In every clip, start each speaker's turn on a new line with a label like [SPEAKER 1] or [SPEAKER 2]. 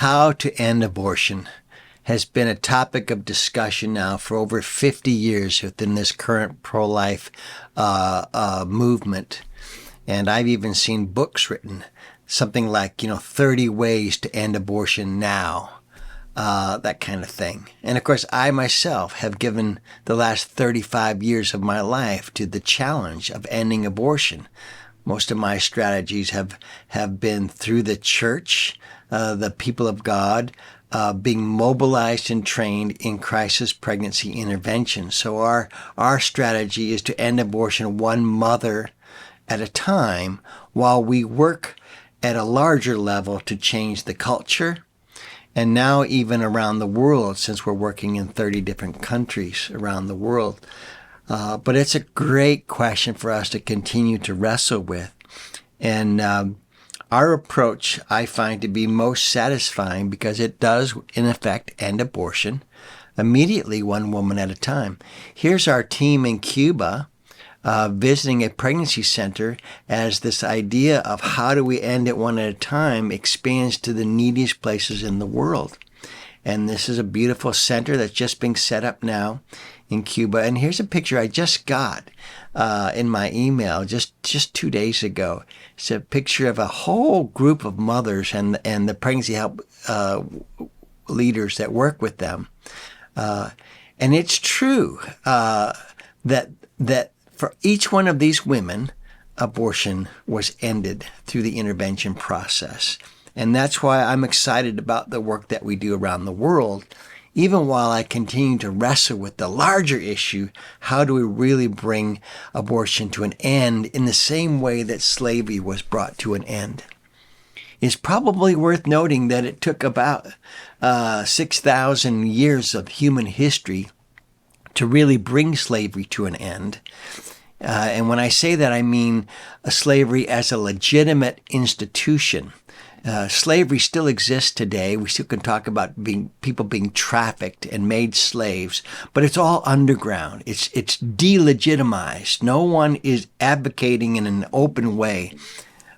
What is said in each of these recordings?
[SPEAKER 1] how to end abortion has been a topic of discussion now for over 50 years within this current pro-life movement. And I've even seen books written, something like, 30 ways to end abortion now, that kind of thing. And of course, I myself have given the last 35 years of my life to the challenge of ending abortion. Most of my strategies have been through the church, the people of God, being mobilized and trained in crisis pregnancy intervention. So our strategy is to end abortion one mother at a time while we work at a larger level to change the culture. And now even around the world, since we're working in 30 different countries around the world. But it's a great question for us to continue to wrestle with. And our approach I find to be most satisfying because it does, in effect, end abortion immediately, one woman at a time. Here's our team in Cuba visiting a pregnancy center as this idea of how do we end it one at a time expands to the neediest places in the world. And this is a beautiful center that's just being set up now in Cuba. And here's a picture I just got in my email just 2 days ago. It's a picture of a whole group of mothers and the pregnancy help leaders that work with them. And it's true that for each one of these women, abortion was ended through the intervention process. And that's why I'm excited about the work that we do around the world, even while I continue to wrestle with the larger issue, how do we really bring abortion to an end in the same way that slavery was brought to an end? It's probably worth noting that it took about 6,000 years of human history to really bring slavery to an end. And when I say that, I mean slavery as a legitimate institution. Slavery still exists today. We still can talk about people being trafficked and made slaves, but it's all underground. It's delegitimized. No one is advocating in an open way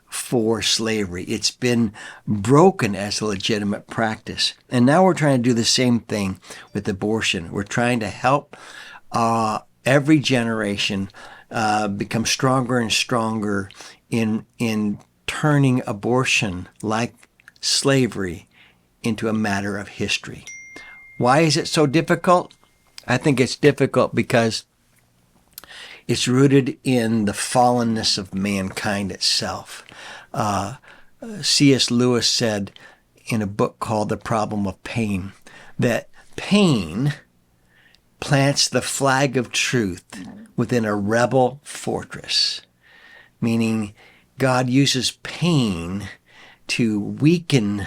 [SPEAKER 1] for slavery. It's been broken as a legitimate practice. And now we're trying to do the same thing with abortion. We're trying to help every generation become stronger and stronger in turning abortion, like slavery, into a matter of history. Why is it so difficult? I think it's difficult because it's rooted in the fallenness of mankind itself. C.S. Lewis said in a book called The Problem of Pain, that pain plants the flag of truth within a rebel fortress, meaning God uses pain to weaken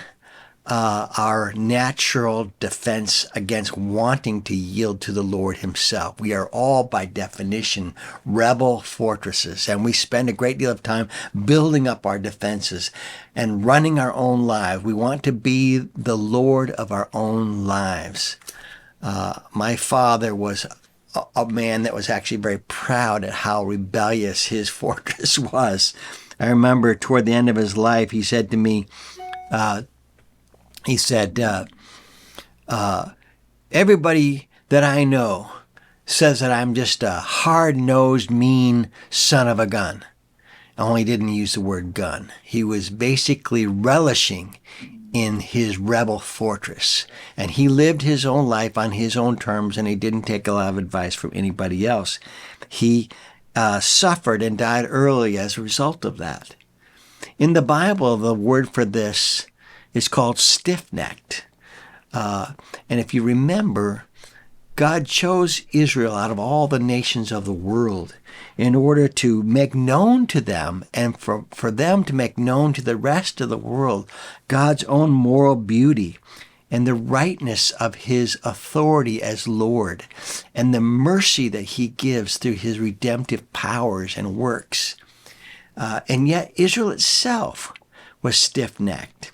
[SPEAKER 1] our natural defense against wanting to yield to the Lord himself. We are all, by definition, rebel fortresses, and we spend a great deal of time building up our defenses and running our own lives. We want to be the Lord of our own lives. My father was a man that was actually very proud at how rebellious his fortress was. I remember toward the end of his life, he said to me, everybody that I know says that I'm just a hard-nosed, mean son of a gun. Only didn't use the word gun. He was basically relishing in his rebel fortress. And he lived his own life on his own terms, and he didn't take a lot of advice from anybody else. He suffered and died early as a result of that. In the Bible, the word for this is called stiff-necked. And if you remember, God chose Israel out of all the nations of the world in order to make known to them and for them to make known to the rest of the world God's own moral beauty and the rightness of his authority as Lord and the mercy that he gives through his redemptive powers and works. And yet Israel itself was stiff-necked.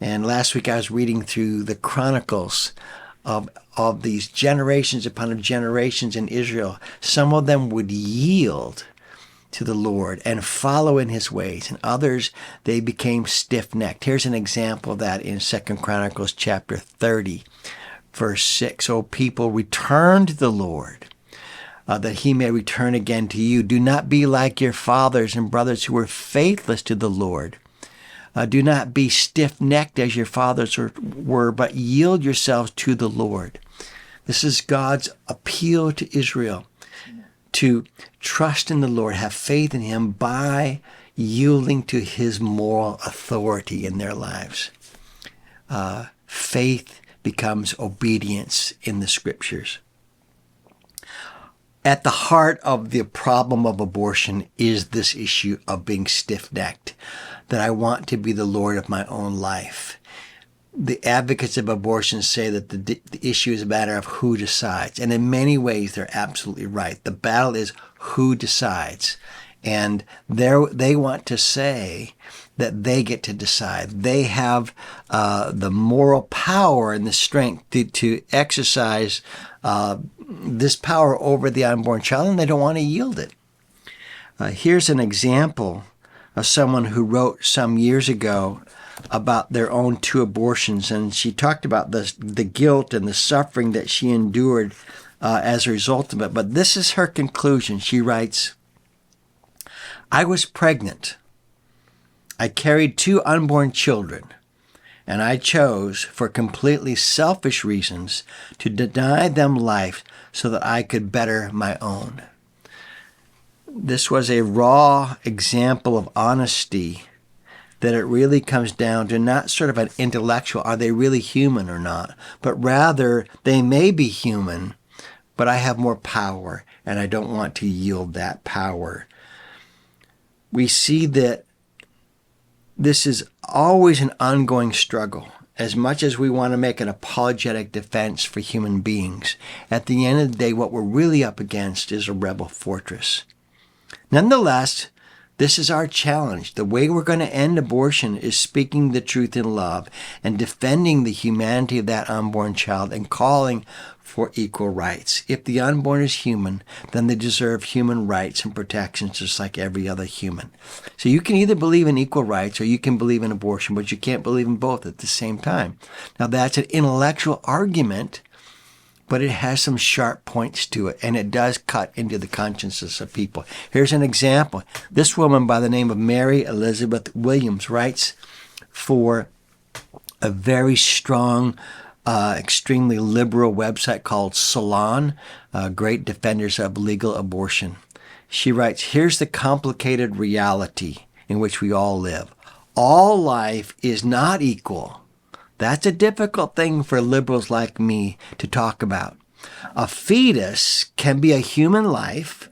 [SPEAKER 1] And last week I was reading through the chronicles of these generations upon generations in Israel. Some of them would yield to the Lord and follow in his ways. And others, they became stiff-necked. Here's an example of that in 2 Chronicles chapter 30, verse 6. O people, return to the Lord, that he may return again to you. Do not be like your fathers and brothers who were faithless to the Lord. Do not be stiff-necked as your fathers were, but yield yourselves to the Lord. This is God's appeal to Israel to trust in the Lord, have faith in him by yielding to his moral authority in their lives. Faith becomes obedience in the scriptures. At the heart of the problem of abortion is this issue of being stiff-necked, that I want to be the Lord of my own life. The advocates of abortion say that the issue is a matter of who decides. And in many ways, they're absolutely right. The battle is who decides. And they want to say that they get to decide. They have the moral power and the strength to exercise this power over the unborn child, and they don't want to yield it. Here's an example of someone who wrote some years ago about their own 2 abortions, and she talked about the guilt and the suffering that she endured as a result of it. But this is her conclusion. She writes, I was pregnant. I carried 2 unborn children, and I chose, for completely selfish reasons, to deny them life so that I could better my own. This was a raw example of honesty, that it really comes down to not sort of an intellectual, are they really human or not, but rather they may be human, but I have more power and I don't want to yield that power. We see that this is always an ongoing struggle. As much as we want to make an apologetic defense for human beings, at the end of the day, what we're really up against is a rebel fortress. Nonetheless, this is our challenge. The way we're going to end abortion is speaking the truth in love and defending the humanity of that unborn child and calling for equal rights. If the unborn is human, then they deserve human rights and protections just like every other human. So you can either believe in equal rights or you can believe in abortion, but you can't believe in both at the same time. Now that's an intellectual argument, but it has some sharp points to it, and it does cut into the consciences of people. Here's an example. This woman by the name of Mary Elizabeth Williams writes for a very strong, extremely liberal website called Salon, great defenders of legal abortion. She writes, here's the complicated reality in which we all live. All life is not equal. That's a difficult thing for liberals like me to talk about. A fetus can be a human life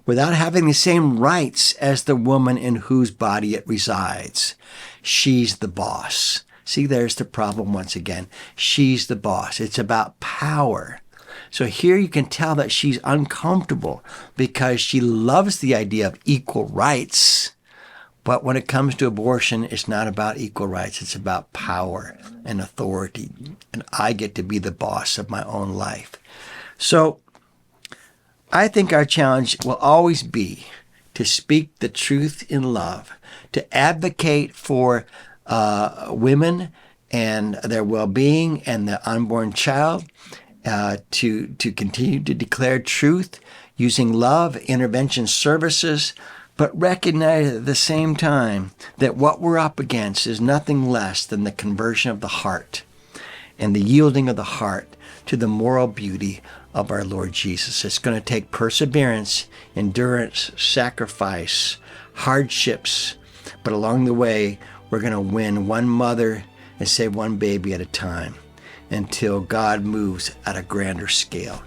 [SPEAKER 1] without having the same rights as the woman in whose body it resides. She's the boss. See, there's the problem once again. She's the boss. It's about power. So here you can tell that she's uncomfortable because she loves the idea of equal rights. But when it comes to abortion, it's not about equal rights. It's about power and authority. And I get to be the boss of my own life. So I think our challenge will always be to speak the truth in love, to advocate for women and their well-being and the unborn child, to continue to declare truth using love, intervention services, but recognize at the same time that what we're up against is nothing less than the conversion of the heart and the yielding of the heart to the moral beauty of our Lord Jesus. It's going to take perseverance, endurance, sacrifice, hardships, but along the way, we're going to win one mother and save one baby at a time until God moves at a grander scale.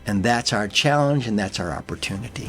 [SPEAKER 1] And that's our challenge and that's our opportunity.